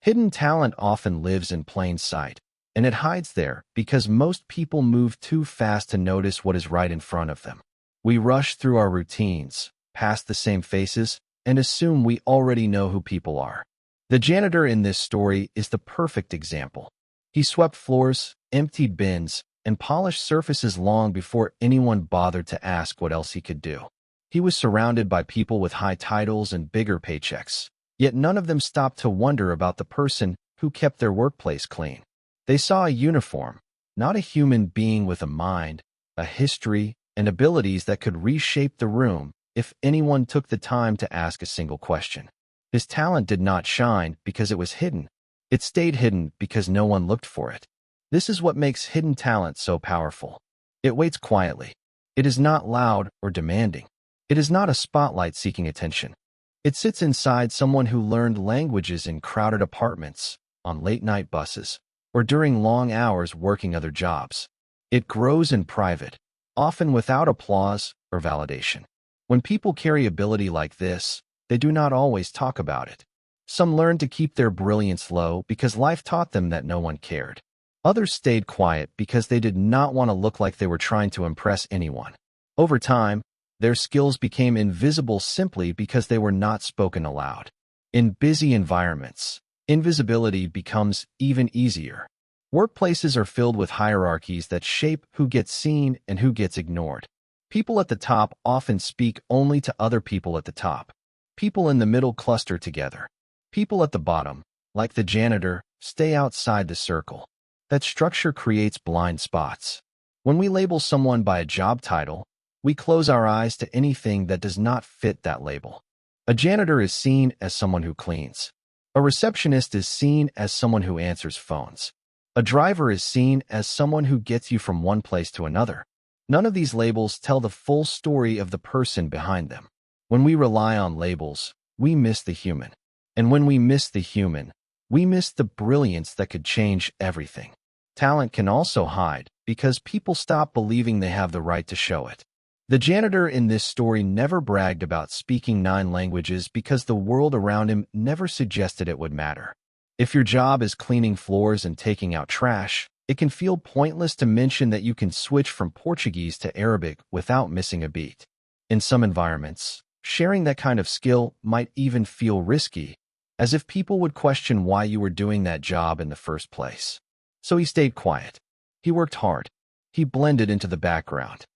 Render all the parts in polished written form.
Hidden talent often lives in plain sight, and it hides there because most people move too fast to notice what is right in front of them. We rush through our routines, pass the same faces, and assume we already know who people are. The janitor in this story is the perfect example. He swept floors, emptied bins, and polished surfaces long before anyone bothered to ask what else he could do. He was surrounded by people with high titles and bigger paychecks, yet none of them stopped to wonder about the person who kept their workplace clean. They saw a uniform, not a human being with a mind, a history, and abilities that could reshape the room if anyone took the time to ask a single question. His talent did not shine because it was hidden. It stayed hidden because no one looked for it. This is what makes hidden talent so powerful. It waits quietly. It is not loud or demanding. It is not a spotlight seeking attention. It sits inside someone who learned languages in crowded apartments, on late-night buses, or during long hours working other jobs. It grows in private, often without applause or validation. When people carry ability like this, they do not always talk about it. Some learned to keep their brilliance low because life taught them that no one cared. Others stayed quiet because they did not want to look like they were trying to impress anyone. Over time, their skills became invisible simply because they were not spoken aloud. In busy environments, invisibility becomes even easier. Workplaces are filled with hierarchies that shape who gets seen and who gets ignored. People at the top often speak only to other people at the top. People in the middle cluster together. People at the bottom, like the janitor, stay outside the circle. That structure creates blind spots. When we label someone by a job title, we close our eyes to anything that does not fit that label. A janitor is seen as someone who cleans. A receptionist is seen as someone who answers phones. A driver is seen as someone who gets you from one place to another. None of these labels tell the full story of the person behind them. When we rely on labels, we miss the human. And when we miss the human, we miss the brilliance that could change everything. Talent can also hide because people stop believing they have the right to show it. The janitor in this story never bragged about speaking 9 languages because the world around him never suggested it would matter. If your job is cleaning floors and taking out trash, it can feel pointless to mention that you can switch from Portuguese to Arabic without missing a beat. In some environments, sharing that kind of skill might even feel risky, as if people would question why you were doing that job in the first place. So he stayed quiet. He worked hard. He blended into the background.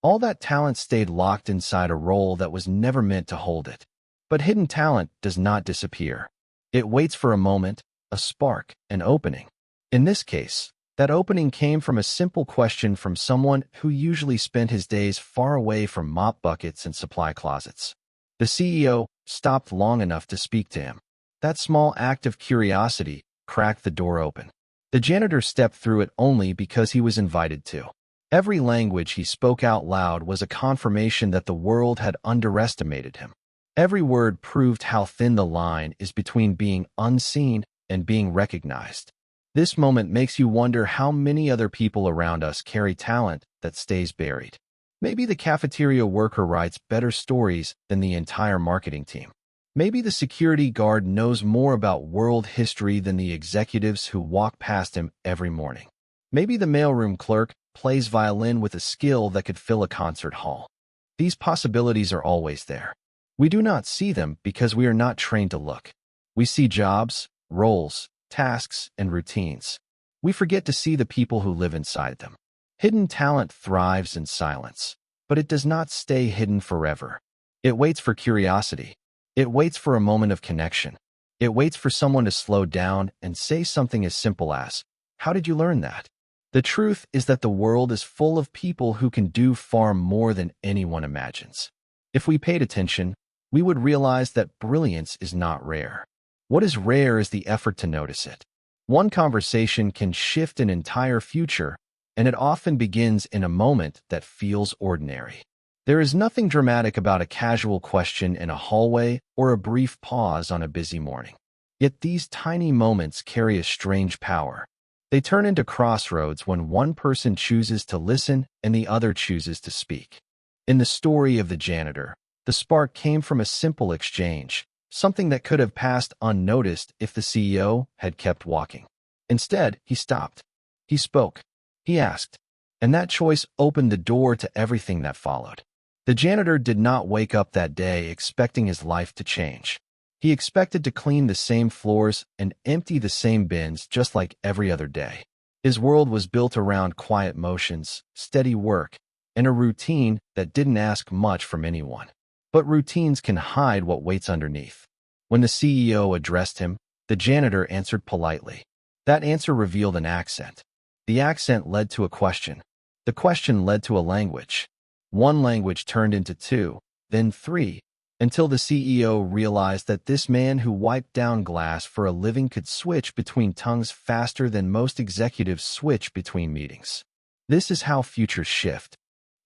All that talent stayed locked inside a role that was never meant to hold it. But hidden talent does not disappear. It waits for a moment, a spark, an opening. In this case, that opening came from a simple question from someone who usually spent his days far away from mop buckets and supply closets. The CEO stopped long enough to speak to him. That small act of curiosity cracked the door open. The janitor stepped through it only because he was invited to. Every language he spoke out loud was a confirmation that the world had underestimated him. Every word proved how thin the line is between being unseen and being recognized. This moment makes you wonder how many other people around us carry talent that stays buried. Maybe the cafeteria worker writes better stories than the entire marketing team. Maybe the security guard knows more about world history than the executives who walk past him every morning. Maybe the mailroom clerk plays violin with a skill that could fill a concert hall. These possibilities are always there. We do not see them because we are not trained to look. We see jobs, roles, tasks, and routines. We forget to see the people who live inside them. Hidden talent thrives in silence, but it does not stay hidden forever. It waits for curiosity. It waits for a moment of connection. It waits for someone to slow down and say something as simple as, "How did you learn that?" The truth is that the world is full of people who can do far more than anyone imagines. If we paid attention, we would realize that brilliance is not rare. What is rare is the effort to notice it. One conversation can shift an entire future, and it often begins in a moment that feels ordinary. There is nothing dramatic about a casual question in a hallway or a brief pause on a busy morning. Yet these tiny moments carry a strange power. They turn into crossroads when one person chooses to listen and the other chooses to speak. In the story of the janitor, the spark came from a simple exchange, something that could have passed unnoticed if the CEO had kept walking. Instead, he stopped. He spoke. He asked. And that choice opened the door to everything that followed. The janitor did not wake up that day expecting his life to change. He expected to clean the same floors and empty the same bins just like every other day. His world was built around quiet motions, steady work, and a routine that didn't ask much from anyone. But routines can hide what waits underneath. When the CEO addressed him, the janitor answered politely. That answer revealed an accent. The accent led to a question. The question led to a language. One language turned into two, then three, until the CEO realized that this man who wiped down glass for a living could switch between tongues faster than most executives switch between meetings. This is how futures shift,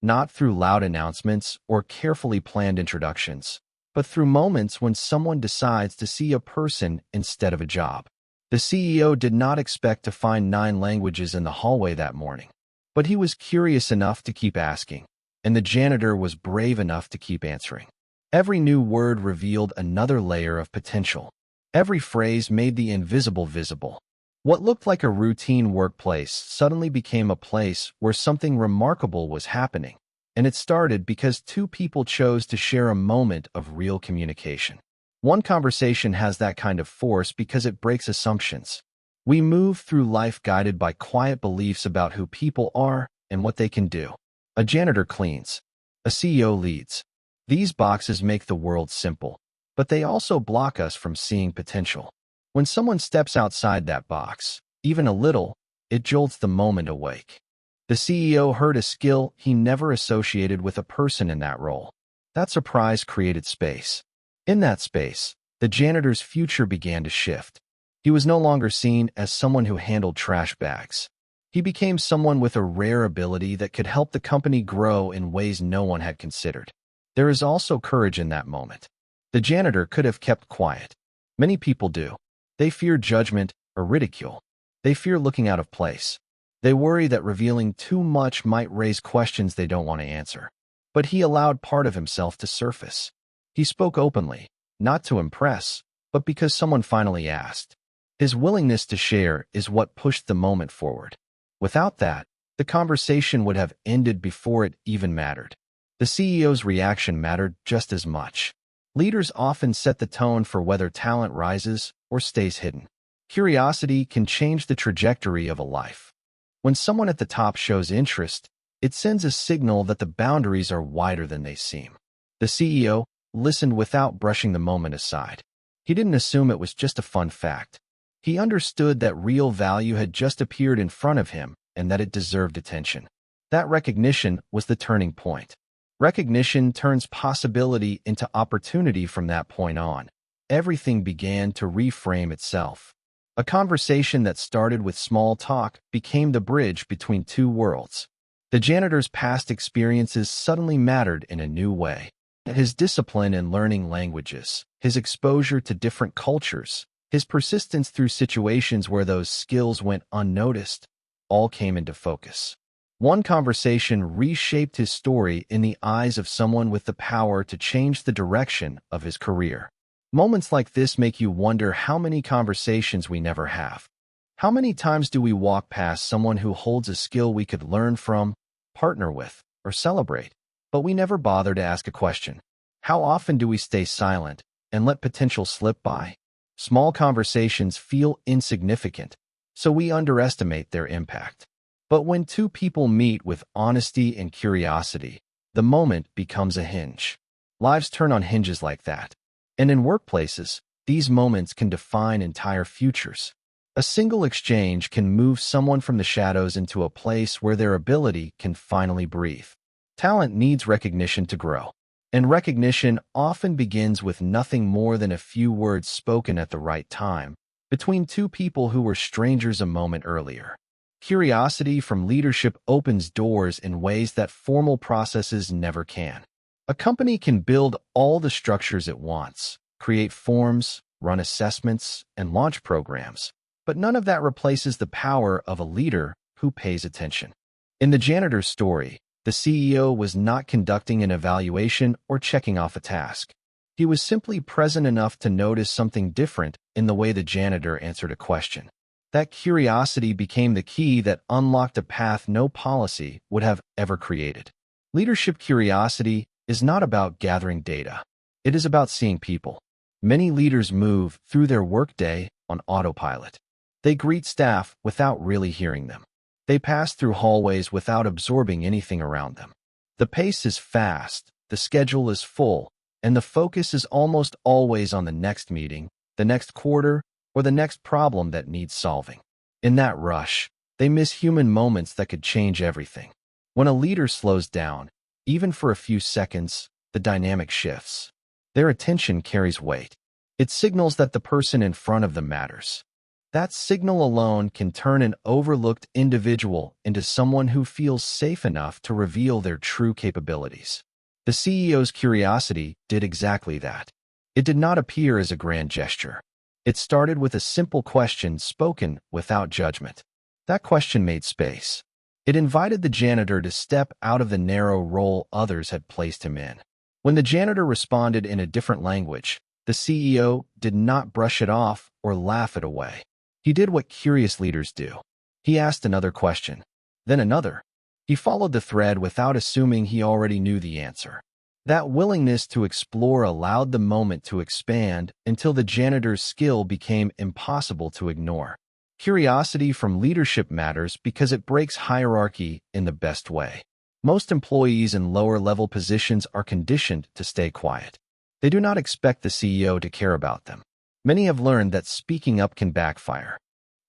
not through loud announcements or carefully planned introductions, but through moments when someone decides to see a person instead of a job. The CEO did not expect to find 9 languages in the hallway that morning, but he was curious enough to keep asking, and the janitor was brave enough to keep answering. Every new word revealed another layer of potential. Every phrase made the invisible visible. What looked like a routine workplace suddenly became a place where something remarkable was happening, and it started because 2 people chose to share a moment of real communication. One conversation has that kind of force because it breaks assumptions. We move through life guided by quiet beliefs about who people are and what they can do. A janitor cleans. A CEO leads. These boxes make the world simple, but they also block us from seeing potential. When someone steps outside that box, even a little, it jolts the moment awake. The CEO heard a skill he never associated with a person in that role. That surprise created space. In that space, the janitor's future began to shift. He was no longer seen as someone who handled trash bags. He became someone with a rare ability that could help the company grow in ways no one had considered. There is also courage in that moment. The janitor could have kept quiet. Many people do. They fear judgment or ridicule. They fear looking out of place. They worry that revealing too much might raise questions they don't want to answer. But he allowed part of himself to surface. He spoke openly, not to impress, but because someone finally asked. His willingness to share is what pushed the moment forward. Without that, the conversation would have ended before it even mattered. The CEO's reaction mattered just as much. Leaders often set the tone for whether talent rises or stays hidden. Curiosity can change the trajectory of a life. When someone at the top shows interest, it sends a signal that the boundaries are wider than they seem. The CEO listened without brushing the moment aside. He didn't assume it was just a fun fact. He understood that real value had just appeared in front of him and that it deserved attention. That recognition was the turning point. Recognition turns possibility into opportunity from that point on. Everything began to reframe itself. A conversation that started with small talk became the bridge between 2 worlds. The janitor's past experiences suddenly mattered in a new way. His discipline in learning languages, his exposure to different cultures, his persistence through situations where those skills went unnoticed, all came into focus. One conversation reshaped his story in the eyes of someone with the power to change the direction of his career. Moments like this make you wonder how many conversations we never have. How many times do we walk past someone who holds a skill we could learn from, partner with, or celebrate, but we never bother to ask a question? How often do we stay silent and let potential slip by? Small conversations feel insignificant, so we underestimate their impact. But when 2 people meet with honesty and curiosity, the moment becomes a hinge. Lives turn on hinges like that. And in workplaces, these moments can define entire futures. A single exchange can move someone from the shadows into a place where their ability can finally breathe. Talent needs recognition to grow. And recognition often begins with nothing more than a few words spoken at the right time, between 2 people who were strangers a moment earlier. Curiosity from leadership opens doors in ways that formal processes never can. A company can build all the structures it wants, create forms, run assessments, and launch programs, but none of that replaces the power of a leader who pays attention. In the janitor's story, the CEO was not conducting an evaluation or checking off a task. He was simply present enough to notice something different in the way the janitor answered a question. That curiosity became the key that unlocked a path no policy would have ever created. Leadership curiosity is not about gathering data. It is about seeing people. Many leaders move through their workday on autopilot. They greet staff without really hearing them. They pass through hallways without absorbing anything around them. The pace is fast, the schedule is full, and the focus is almost always on the next meeting, the next quarter, or the next problem that needs solving. In that rush, they miss human moments that could change everything. When a leader slows down, even for a few seconds, the dynamic shifts. Their attention carries weight. It signals that the person in front of them matters. That signal alone can turn an overlooked individual into someone who feels safe enough to reveal their true capabilities. The CEO's curiosity did exactly that. It did not appear as a grand gesture. It started with a simple question spoken without judgment. That question made space. It invited the janitor to step out of the narrow role others had placed him in. When the janitor responded in a different language, the CEO did not brush it off or laugh it away. He did what curious leaders do. He asked another question, then another. He followed the thread without assuming he already knew the answer. That willingness to explore allowed the moment to expand until the janitor's skill became impossible to ignore. Curiosity from leadership matters because it breaks hierarchy in the best way. Most employees in lower-level positions are conditioned to stay quiet. They do not expect the CEO to care about them. Many have learned that speaking up can backfire.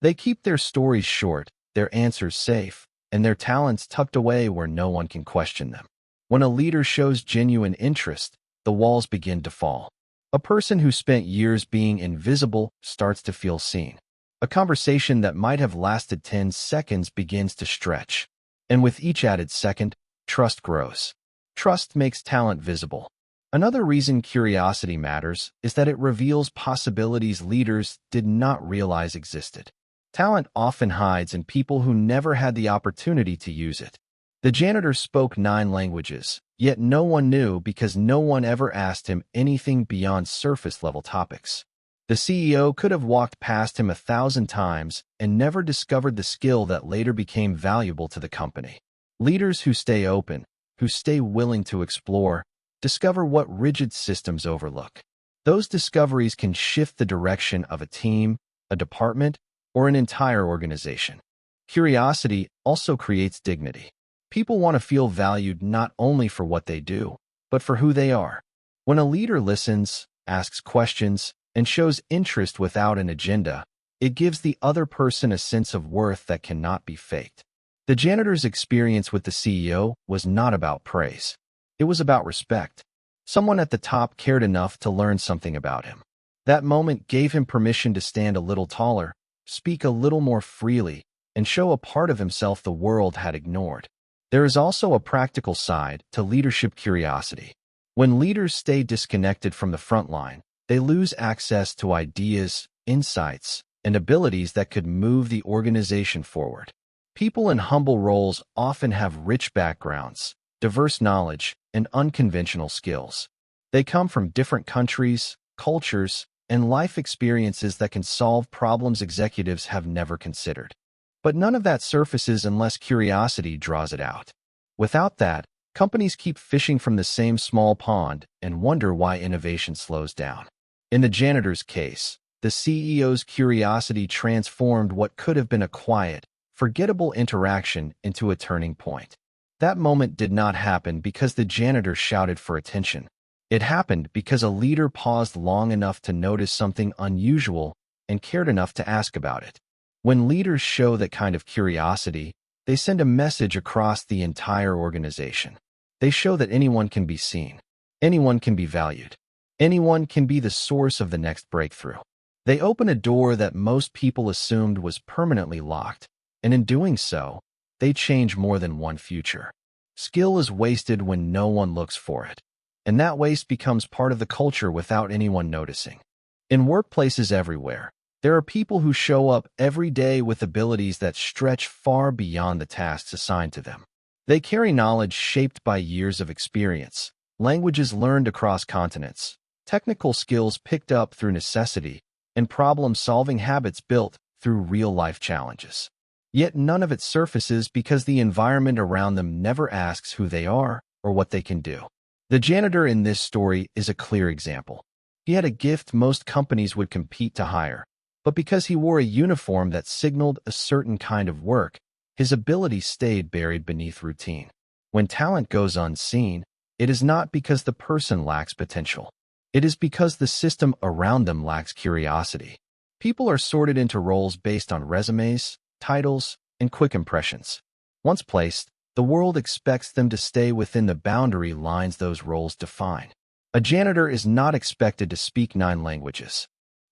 They keep their stories short, their answers safe, and their talents tucked away where no one can question them. When a leader shows genuine interest, the walls begin to fall. A person who spent years being invisible starts to feel seen. A conversation that might have lasted 10 seconds begins to stretch. And with each added second, trust grows. Trust makes talent visible. Another reason curiosity matters is that it reveals possibilities leaders did not realize existed. Talent often hides in people who never had the opportunity to use it. The janitor spoke 9 languages, yet no one knew because no one ever asked him anything beyond surface-level topics. The CEO could have walked past him 1,000 times and never discovered the skill that later became valuable to the company. Leaders who stay open, who stay willing to explore, discover what rigid systems overlook. Those discoveries can shift the direction of a team, a department, or an entire organization. Curiosity also creates dignity. People want to feel valued not only for what they do, but for who they are. When a leader listens, asks questions, and shows interest without an agenda, it gives the other person a sense of worth that cannot be faked. The janitor's experience with the CEO was not about praise. It was about respect. Someone at the top cared enough to learn something about him. That moment gave him permission to stand a little taller, speak a little more freely, and show a part of himself the world had ignored. There is also a practical side to leadership curiosity. When leaders stay disconnected from the front line, they lose access to ideas, insights, and abilities that could move the organization forward. People in humble roles often have rich backgrounds, diverse knowledge, and unconventional skills. They come from different countries, cultures, and life experiences that can solve problems executives have never considered. But none of that surfaces unless curiosity draws it out. Without that, companies keep fishing from the same small pond and wonder why innovation slows down. In the janitor's case, the CEO's curiosity transformed what could have been a quiet, forgettable interaction into a turning point. That moment did not happen because the janitor shouted for attention. It happened because a leader paused long enough to notice something unusual and cared enough to ask about it. When leaders show that kind of curiosity, they send a message across the entire organization. They show that anyone can be seen. Anyone can be valued. Anyone can be the source of the next breakthrough. They open a door that most people assumed was permanently locked, and in doing so, they change more than one future. Skill is wasted when no one looks for it, and that waste becomes part of the culture without anyone noticing. In workplaces everywhere, there are people who show up every day with abilities that stretch far beyond the tasks assigned to them. They carry knowledge shaped by years of experience, languages learned across continents, technical skills picked up through necessity, and problem-solving habits built through real-life challenges. Yet none of it surfaces because the environment around them never asks who they are or what they can do. The janitor in this story is a clear example. He had a gift most companies would compete to hire, but because he wore a uniform that signaled a certain kind of work, his ability stayed buried beneath routine. When talent goes unseen, it is not because the person lacks potential. It is because the system around them lacks curiosity. People are sorted into roles based on resumes, titles, and quick impressions. Once placed, the world expects them to stay within the boundary lines those roles define. A janitor is not expected to speak 9 languages.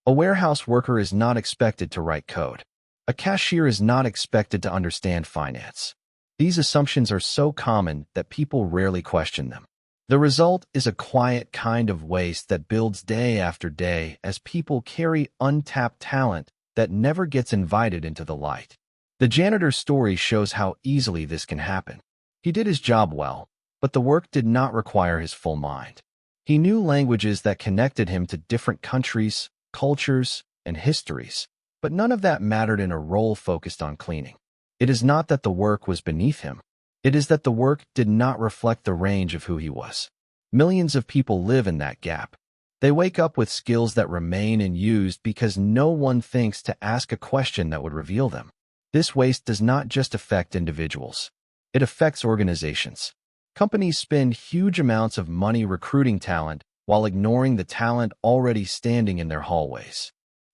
A warehouse worker is not expected to write code. A cashier is not expected to understand finance. These assumptions are so common that people rarely question them. The result is a quiet kind of waste that builds day after day as people carry untapped talent that never gets invited into the light. The janitor's story shows how easily this can happen. He did his job well, but the work did not require his full mind. He knew languages that connected him to different countries, cultures, and histories, but none of that mattered in a role focused on cleaning. It is not that the work was beneath him. It is that the work did not reflect the range of who he was. Millions of people live in that gap. They wake up with skills that remain unused because no one thinks to ask a question that would reveal them. This waste does not just affect individuals. It affects organizations. Companies spend huge amounts of money recruiting talent while ignoring the talent already standing in their hallways.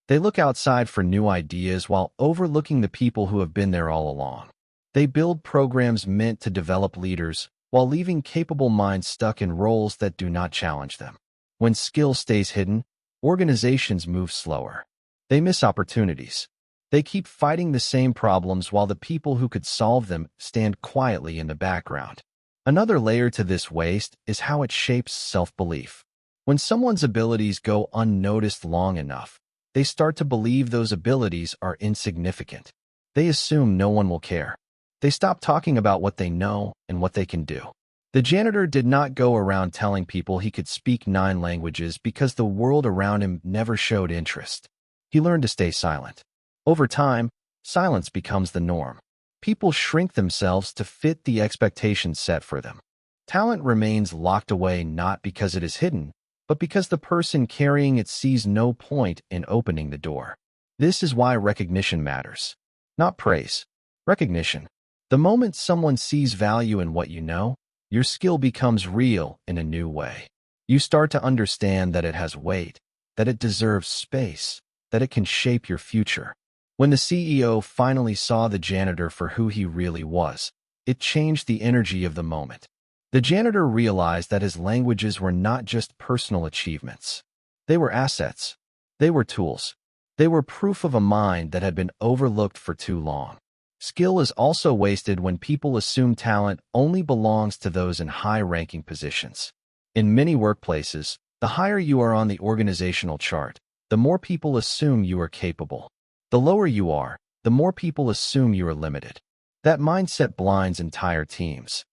They look outside for new ideas while overlooking the people who have been there all along. They build programs meant to develop leaders while leaving capable minds stuck in roles that do not challenge them. When skill stays hidden, organizations move slower. They miss opportunities. They keep fighting the same problems while the people who could solve them stand quietly in the background. Another layer to this waste is how it shapes self-belief. When someone's abilities go unnoticed long enough, they start to believe those abilities are insignificant. They assume no one will care. They stop talking about what they know and what they can do. The janitor did not go around telling people he could speak 9 languages because the world around him never showed interest. He learned to stay silent. Over time, silence becomes the norm. People shrink themselves to fit the expectations set for them. Talent remains locked away not because it is hidden, but because the person carrying it sees no point in opening the door. This is why recognition matters. Not praise. Recognition. The moment someone sees value in what you know, your skill becomes real in a new way. You start to understand that it has weight, that it deserves space, that it can shape your future. When the CEO finally saw the janitor for who he really was, it changed the energy of the moment. The janitor realized that his languages were not just personal achievements. They were assets. They were tools. They were proof of a mind that had been overlooked for too long. Skill is also wasted when people assume talent only belongs to those in high-ranking positions. In many workplaces, the higher you are on the organizational chart, the more people assume you are capable. The lower you are, the more people assume you are limited. That mindset blinds entire teams.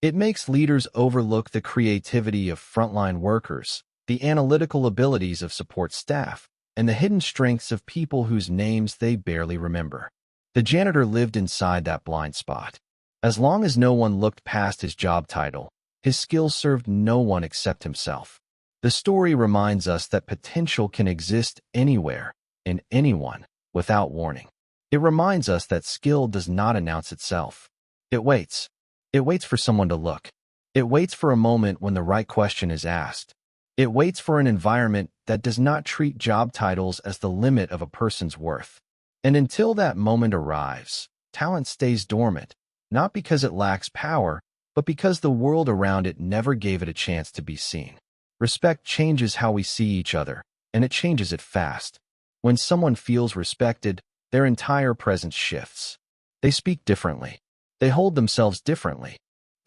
It makes leaders overlook the creativity of frontline workers, the analytical abilities of support staff, and the hidden strengths of people whose names they barely remember. The janitor lived inside that blind spot. As long as no one looked past his job title, his skills served no one except himself. The story reminds us that potential can exist anywhere, in anyone, without warning. It reminds us that skill does not announce itself. It waits. It waits for someone to look. It waits for a moment when the right question is asked. It waits for an environment that does not treat job titles as the limit of a person's worth. And until that moment arrives, talent stays dormant, not because it lacks power, but because the world around it never gave it a chance to be seen. Respect changes how we see each other, and it changes it fast. When someone feels respected, their entire presence shifts. They speak differently. They hold themselves differently.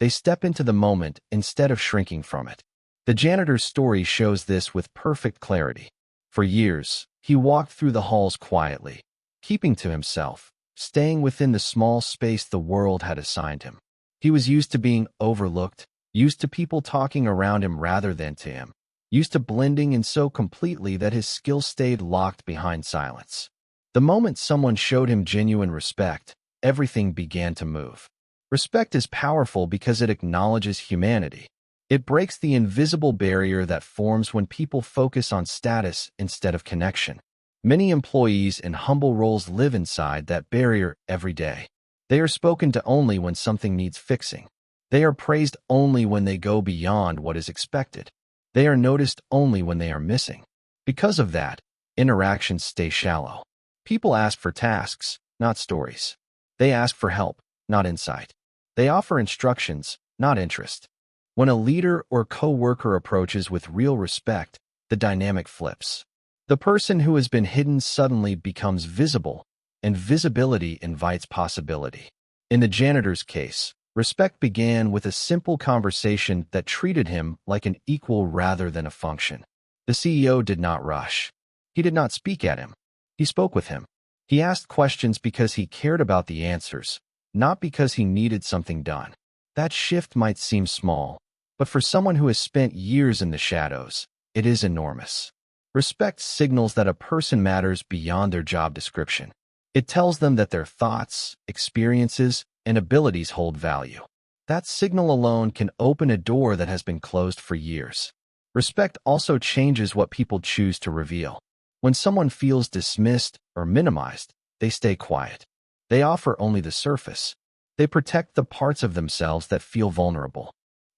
They step into the moment instead of shrinking from it. The janitor's story shows this with perfect clarity. For years, he walked through the halls quietly, keeping to himself, staying within the small space the world had assigned him. He was used to being overlooked, used to people talking around him rather than to him, used to blending in so completely that his skills stayed locked behind silence. The moment someone showed him genuine respect, everything began to move. Respect is powerful because it acknowledges humanity. It breaks the invisible barrier that forms when people focus on status instead of connection. Many employees in humble roles live inside that barrier every day. They are spoken to only when something needs fixing. They are praised only when they go beyond what is expected. They are noticed only when they are missing. Because of that, interactions stay shallow. People ask for tasks, not stories. They ask for help, not insight. They offer instructions, not interest. When a leader or co-worker approaches with real respect, the dynamic flips. The person who has been hidden suddenly becomes visible, and visibility invites possibility. In the janitor's case, respect began with a simple conversation that treated him like an equal rather than a function. The CEO did not rush. He did not speak at him. He spoke with him. He asked questions because he cared about the answers, not because he needed something done. That shift might seem small, but for someone who has spent years in the shadows, it is enormous. Respect signals that a person matters beyond their job description. It tells them that their thoughts, experiences, and abilities hold value. That signal alone can open a door that has been closed for years. Respect also changes what people choose to reveal. When someone feels dismissed or minimized, they stay quiet. They offer only the surface. They protect the parts of themselves that feel vulnerable.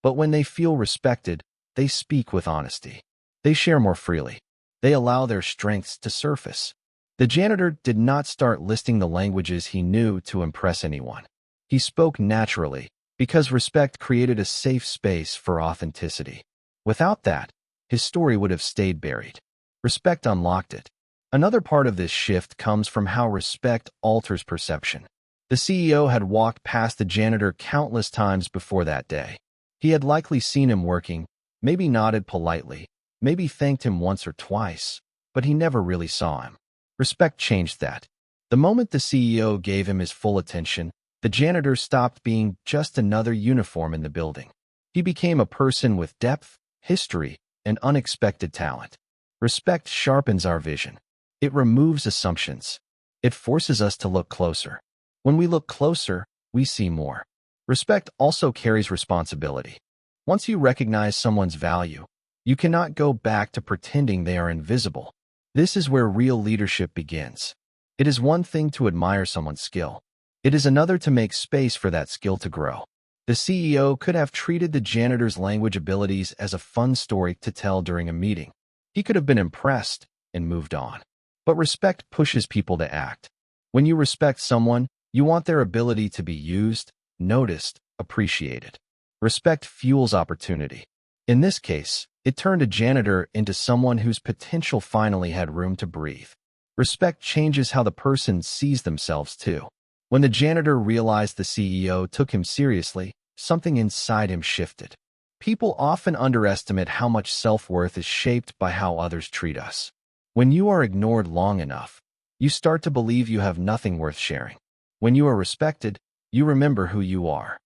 But when they feel respected, they speak with honesty. They share more freely. They allow their strengths to surface. The janitor did not start listing the languages he knew to impress anyone. He spoke naturally because respect created a safe space for authenticity. Without that, his story would have stayed buried. Respect unlocked it. Another part of this shift comes from how respect alters perception. The CEO had walked past the janitor countless times before that day. He had likely seen him working, maybe nodded politely, maybe thanked him once or twice, but he never really saw him. Respect changed that. The moment the CEO gave him his full attention, the janitor stopped being just another uniform in the building. He became a person with depth, history, and unexpected talent. Respect sharpens our vision. It removes assumptions. It forces us to look closer. When we look closer, we see more. Respect also carries responsibility. Once you recognize someone's value, you cannot go back to pretending they are invisible. This is where real leadership begins. It is one thing to admire someone's skill. It is another to make space for that skill to grow. The CEO could have treated the janitor's language abilities as a fun story to tell during a meeting. He could have been impressed and moved on. But respect pushes people to act. When you respect someone, you want their ability to be used, noticed, appreciated. Respect fuels opportunity. In this case, it turned a janitor into someone whose potential finally had room to breathe. Respect changes how the person sees themselves too. When the janitor realized the CEO took him seriously, something inside him shifted. People often underestimate how much self-worth is shaped by how others treat us. When you are ignored long enough, you start to believe you have nothing worth sharing. When you are respected, you remember who you are.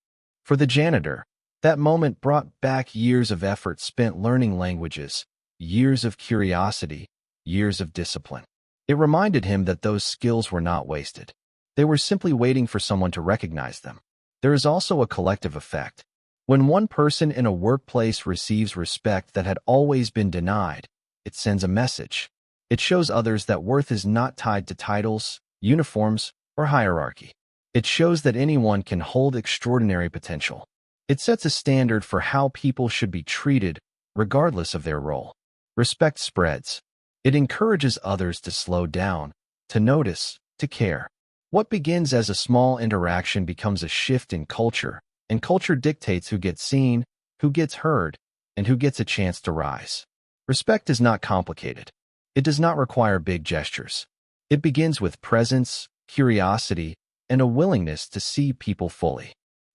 For the janitor, that moment brought back years of effort spent learning languages, years of curiosity, years of discipline. It reminded him that those skills were not wasted. They were simply waiting for someone to recognize them. There is also a collective effect. When one person in a workplace receives respect that had always been denied, it sends a message. It shows others that worth is not tied to titles, uniforms, or hierarchy. It shows that anyone can hold extraordinary potential. It sets a standard for how people should be treated, regardless of their role. Respect spreads. It encourages others to slow down, to notice, to care. What begins as a small interaction becomes a shift in culture, and culture dictates who gets seen, who gets heard, and who gets a chance to rise. Respect is not complicated. It does not require big gestures. It begins with presence, curiosity, and a willingness to see people fully.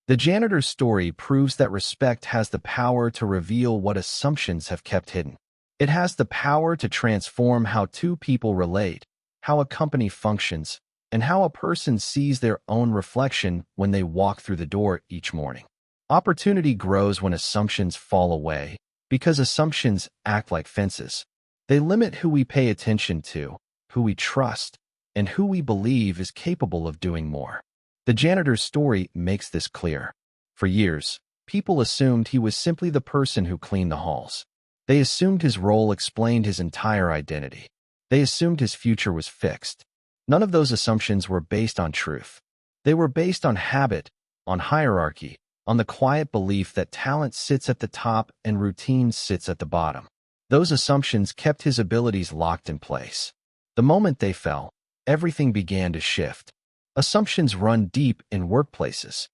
The janitor's story proves that respect has the power to reveal what assumptions have kept hidden. It has the power to transform how two people relate, how a company functions, and how a person sees their own reflection when they walk through the door each morning. Opportunity grows when assumptions fall away, Because assumptions act like fences. They limit who we pay attention to, who we trust, and who we believe is capable of doing more. The janitor's story makes this clear. For years, people assumed he was simply the person who cleaned the halls. They assumed his role explained his entire identity. They assumed his future was fixed. None of those assumptions were based on truth. They were based on habit, on hierarchy, on the quiet belief that talent sits at the top and routine sits at the bottom. Those assumptions kept his abilities locked in place. The moment they fell, everything began to shift. Assumptions run deep in workplaces.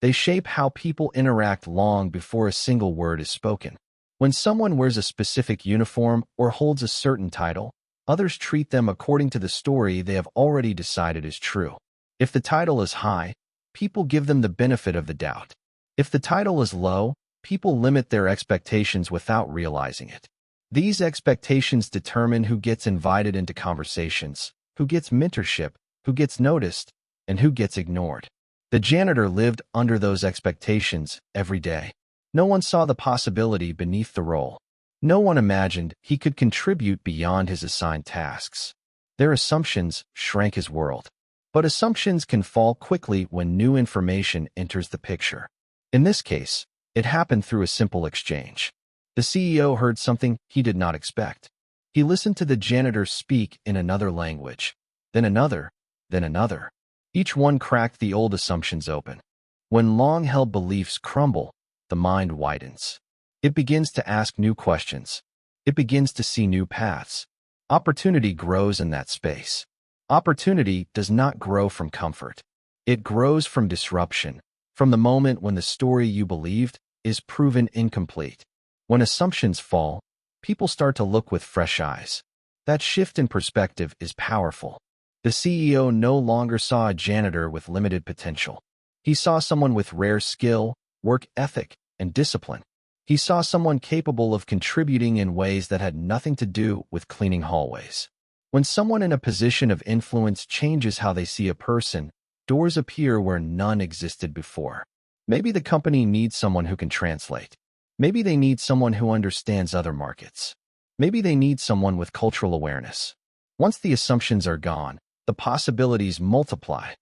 They shape how people interact long before a single word is spoken. When someone wears a specific uniform or holds a certain title, others treat them according to the story they have already decided is true. If the title is high, people give them the benefit of the doubt. If the title is low, people limit their expectations without realizing it. These expectations determine who gets invited into conversations, who gets mentorship, who gets noticed, and who gets ignored. The janitor lived under those expectations every day. No one saw the possibility beneath the role. No one imagined he could contribute beyond his assigned tasks. Their assumptions shrank his world. But assumptions can fall quickly when new information enters the picture. In this case, it happened through a simple exchange. The CEO heard something he did not expect. He listened to the janitor speak in another language, then another, then another. Each one cracked the old assumptions open. When long-held beliefs crumble, the mind widens. It begins to ask new questions. It begins to see new paths. Opportunity grows in that space. Opportunity does not grow from comfort. It grows from disruption, from the moment when the story you believed is proven incomplete. When assumptions fall, people start to look with fresh eyes. That shift in perspective is powerful. The CEO no longer saw a janitor with limited potential. He saw someone with rare skill, work ethic, and discipline. He saw someone capable of contributing in ways that had nothing to do with cleaning hallways. When someone in a position of influence changes how they see a person, doors appear where none existed before. Maybe the company needs someone who can translate. Maybe they need someone who understands other markets. Maybe they need someone with cultural awareness. Once the assumptions are gone, the possibilities multiply.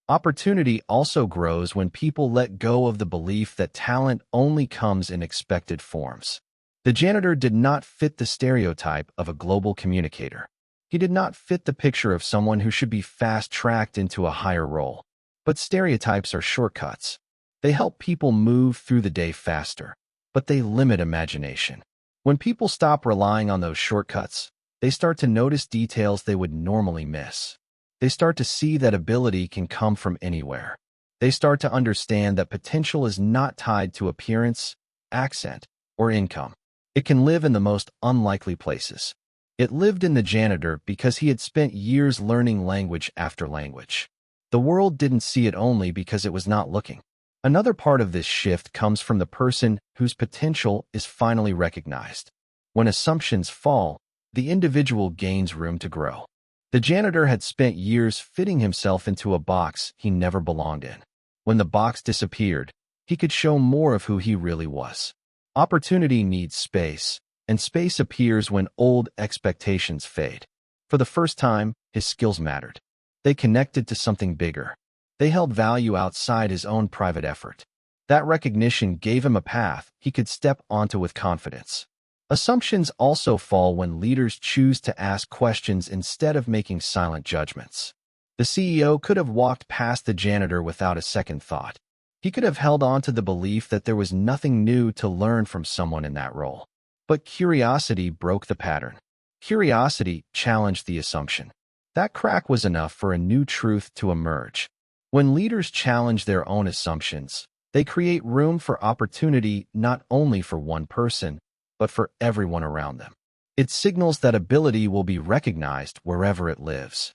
Opportunity also grows when people let go of the belief that talent only comes in expected forms. The janitor did not fit the stereotype of a global communicator. He did not fit the picture of someone who should be fast-tracked into a higher role. But stereotypes are shortcuts. They help people move through the day faster, but they limit imagination. When people stop relying on those shortcuts, they start to notice details they would normally miss. They start to see that ability can come from anywhere. They start to understand that potential is not tied to appearance, accent, or income. It can live in the most unlikely places. It lived in the janitor because he had spent years learning language after language. The world didn't see it only because it was not looking. Another part of this shift comes from the person whose potential is finally recognized. When assumptions fall, the individual gains room to grow. The janitor had spent years fitting himself into a box he never belonged in. When the box disappeared, he could show more of who he really was. Opportunity needs space, and space appears when old expectations fade. For the first time, his skills mattered. They connected to something bigger. They held value outside his own private effort. That recognition gave him a path he could step onto with confidence. Assumptions also fall when leaders choose to ask questions instead of making silent judgments. The CEO could have walked past the janitor without a second thought. He could have held on to the belief that there was nothing new to learn from someone in that role. But curiosity broke the pattern. Curiosity challenged the assumption. That crack was enough for a new truth to emerge. When leaders challenge their own assumptions, they create room for opportunity not only for one person, but for everyone around them. It signals that ability will be recognized wherever it lives.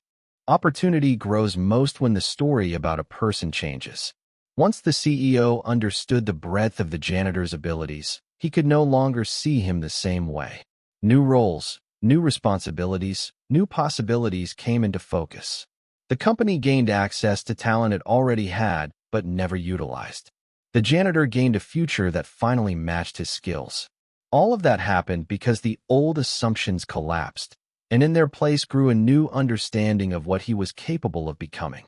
Opportunity grows most when the story about a person changes. Once the CEO understood the breadth of the janitor's abilities, he could no longer see him the same way. New roles, new responsibilities, new possibilities came into focus. The company gained access to talent it already had but never utilized. The janitor gained a future that finally matched his skills. All of that happened because the old assumptions collapsed, and in their place grew a new understanding of what he was capable of becoming.